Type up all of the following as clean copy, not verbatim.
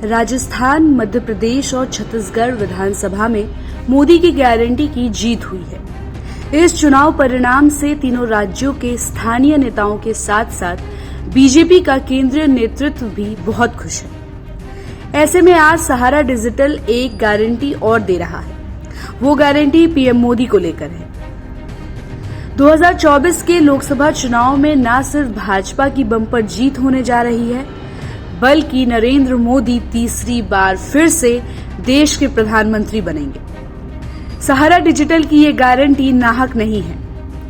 राजस्थान, मध्य प्रदेश और छत्तीसगढ़ विधानसभा में मोदी की गारंटी की जीत हुई है। इस चुनाव परिणाम से तीनों राज्यों के स्थानीय नेताओं के साथ साथ बीजेपी का केंद्रीय नेतृत्व भी बहुत खुश है। ऐसे में आज सहारा डिजिटल एक गारंटी और दे रहा है। वो गारंटी पीएम मोदी को लेकर है। 2024 के लोकसभा चुनाव में न सिर्फ भाजपा की बम्पर जीत होने जा रही है, बल्कि नरेंद्र मोदी तीसरी बार फिर से देश के प्रधानमंत्री बनेंगे। सहारा डिजिटल की ये गारंटी नाहक नहीं है।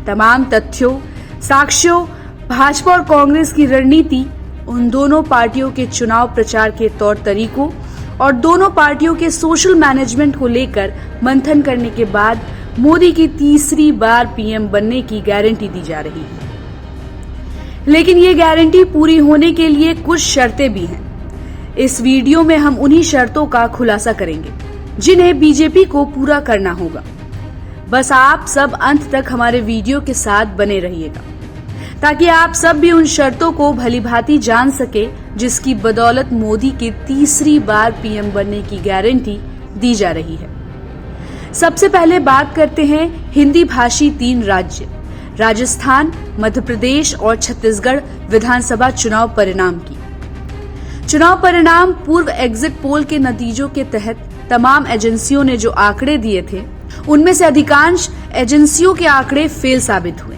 तमाम तथ्यों, साक्ष्यों, भाजपा और कांग्रेस की रणनीति, उन दोनों पार्टियों के चुनाव प्रचार के तौर तरीकों और दोनों पार्टियों के सोशल मैनेजमेंट को लेकर मंथन करने के बाद मोदी की तीसरी बार पीएम बनने की गारंटी दी जा रही है। लेकिन ये गारंटी पूरी होने के लिए कुछ शर्तें भी हैं। इस वीडियो में हम उन्हीं शर्तों का खुलासा करेंगे जिन्हें बीजेपी को पूरा करना होगा। बस आप सब अंत तक हमारे वीडियो के साथ बने रहिएगा ताकि आप सब भी उन शर्तों को भलीभांति जान सके जिसकी बदौलत मोदी के तीसरी बार पीएम बनने की गारंटी दी जा रही है। सबसे पहले बात करते हैं हिंदी भाषी 3 राज्य राजस्थान, मध्य प्रदेश और छत्तीसगढ़ विधानसभा चुनाव परिणाम की। चुनाव परिणाम पूर्व एग्जिट पोल के नतीजों के तहत तमाम एजेंसियों ने जो आंकड़े दिए थे, उनमें से अधिकांश एजेंसियों के आंकड़े फेल साबित हुए।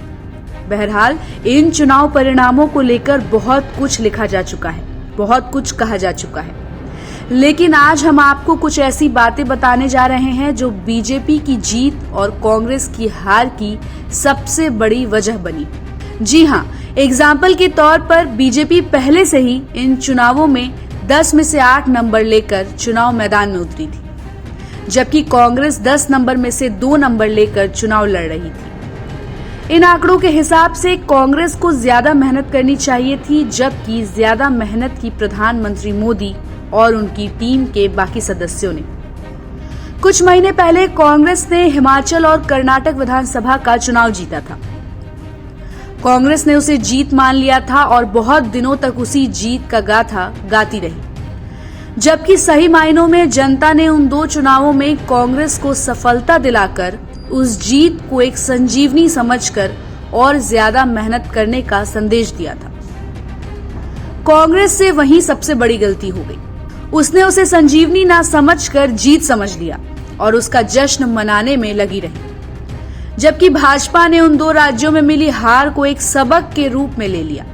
बहरहाल इन चुनाव परिणामों को लेकर बहुत कुछ लिखा जा चुका है, बहुत कुछ कहा जा चुका है, लेकिन आज हम आपको कुछ ऐसी बातें बताने जा रहे हैं जो बीजेपी की जीत और कांग्रेस की हार की सबसे बड़ी वजह बनी। जी हां, एग्जाम्पल के तौर पर बीजेपी पहले से ही इन चुनावों में 10 में से 8 नंबर लेकर चुनाव मैदान में उतरी थी, जबकि कांग्रेस 10 नंबर में से 2 नंबर लेकर चुनाव लड़ रही थी। इन आंकड़ों के हिसाब से कांग्रेस को ज्यादा मेहनत करनी चाहिए थी, जबकि ज्यादा मेहनत की प्रधानमंत्री मोदी और उनकी टीम के बाकी सदस्यों ने। कुछ महीने पहले कांग्रेस ने हिमाचल और कर्नाटक विधानसभा का चुनाव जीता था। कांग्रेस ने उसे जीत मान लिया था और बहुत दिनों तक उसी जीत का गाथा गाती रही, जबकि सही मायनों में जनता ने उन 2 चुनावों में कांग्रेस को सफलता दिलाकर उस जीत को एक संजीवनी समझकर और ज्यादा मेहनत करने का संदेश दिया था। कांग्रेस से वहीं सबसे बड़ी गलती हो गई। उसने उसे संजीवनी ना समझकर जीत समझ लिया और उसका जश्न मनाने में लगी रही, जबकि भाजपा ने उन 2 राज्यों में मिली हार को एक सबक के रूप में ले लिया।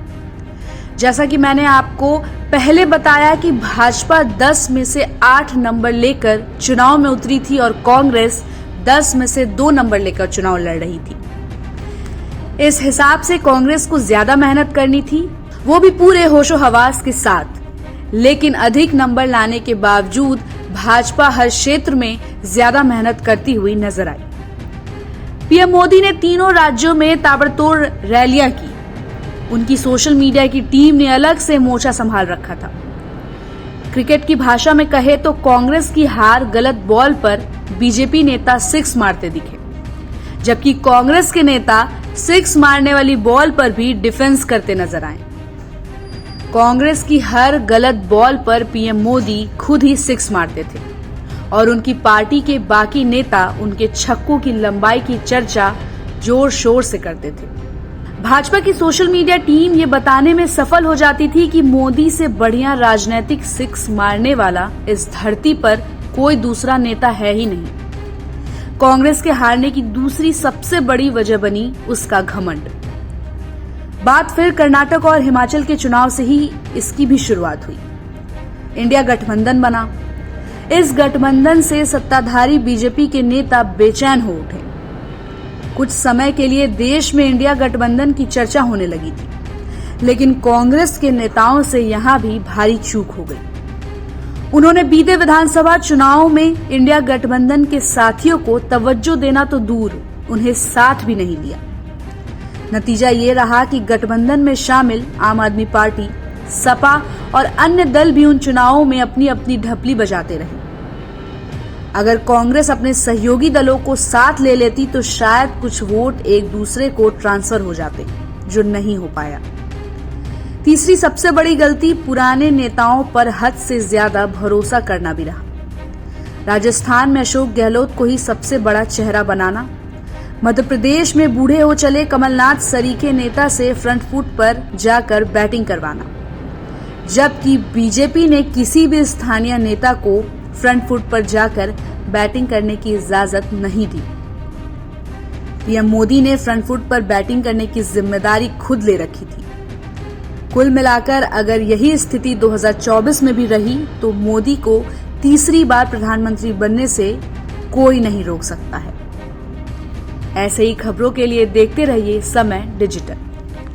जैसा कि मैंने आपको पहले बताया कि भाजपा 10 में से 8 नंबर लेकर चुनाव में उतरी थी और कांग्रेस 10 में से 2 नंबर लेकर चुनाव लड़ रही थी। इस हिसाब से कांग्रेस को ज्यादा मेहनत करनी थी, वो भी पूरे होशो हवास के साथ। लेकिन अधिक नंबर लाने के बावजूद भाजपा हर क्षेत्र में ज्यादा मेहनत करती हुई नजर आई। पीएम मोदी ने तीनों राज्यों में ताबड़तोड़ रैलियां की। उनकी सोशल मीडिया की टीम ने अलग से मोर्चा संभाल रखा था। क्रिकेट की भाषा में कहे तो कांग्रेस की हार गलत बॉल पर बीजेपी नेता 6 मारते दिखे, जबकि कांग्रेस के नेता 6 मारने वाली बॉल पर भी डिफेंस करते नजर आए। कांग्रेस की हर गलत बॉल पर पीएम मोदी खुद ही 6 मारते थे और उनकी पार्टी के बाकी नेता उनके छक्कों की लंबाई की चर्चा जोर शोर से करते थे। भाजपा की सोशल मीडिया टीम ये बताने में सफल हो जाती थी कि मोदी से बढ़िया राजनीतिक 6 मारने वाला इस धरती पर कोई दूसरा नेता है ही नहीं। कांग्रेस के हारने की दूसरी सबसे बड़ी वजह बनी उसका घमंड। बात फिर कर्नाटक और हिमाचल के चुनाव से ही इसकी भी शुरुआत हुई। इंडिया गठबंधन बना। इस गठबंधन से सत्ताधारी बीजेपी के नेता बेचैन हो उठे। कुछ समय के लिए देश में इंडिया गठबंधन की चर्चा होने लगी थी, लेकिन कांग्रेस के नेताओं से यहां भी भारी चूक हो गई। उन्होंने बीते विधानसभा चुनाव में इंडिया गठबंधन के साथियों को तवज्जो देना तो दूर, उन्हें साथ भी नहीं लिया। नतीजा ये रहा कि गठबंधन में शामिल आम आदमी पार्टी, सपा और अन्य दल भी उन चुनावों में अपनी अपनी ढपली बजाते रहे। अगर कांग्रेस अपने सहयोगी दलों को साथ ले लेती तो शायद कुछ वोट एक दूसरे को ट्रांसफर हो जाते, जो नहीं हो पाया। तीसरी सबसे बड़ी गलती पुराने नेताओं पर हद से ज्यादा भरोसा करना भी रहा। राजस्थान में अशोक गहलोत को ही सबसे बड़ा चेहरा बनाना, मध्य प्रदेश में बूढ़े हो चले कमलनाथ सरीखे नेता से फ्रंट फुट पर जाकर बैटिंग करवाना, जबकि बीजेपी ने किसी भी स्थानीय नेता को फ्रंट फुट पर जाकर बैटिंग करने की इजाजत नहीं दी। पीएम मोदी ने फ्रंट फुट पर बैटिंग करने की जिम्मेदारी खुद ले रखी थी। कुल मिलाकर अगर यही स्थिति 2024 में भी रही तो मोदी को तीसरी बार प्रधानमंत्री बनने से कोई नहीं रोक सकता है। ऐसे ही खबरों के लिए देखते रहिए समय डिजिटल।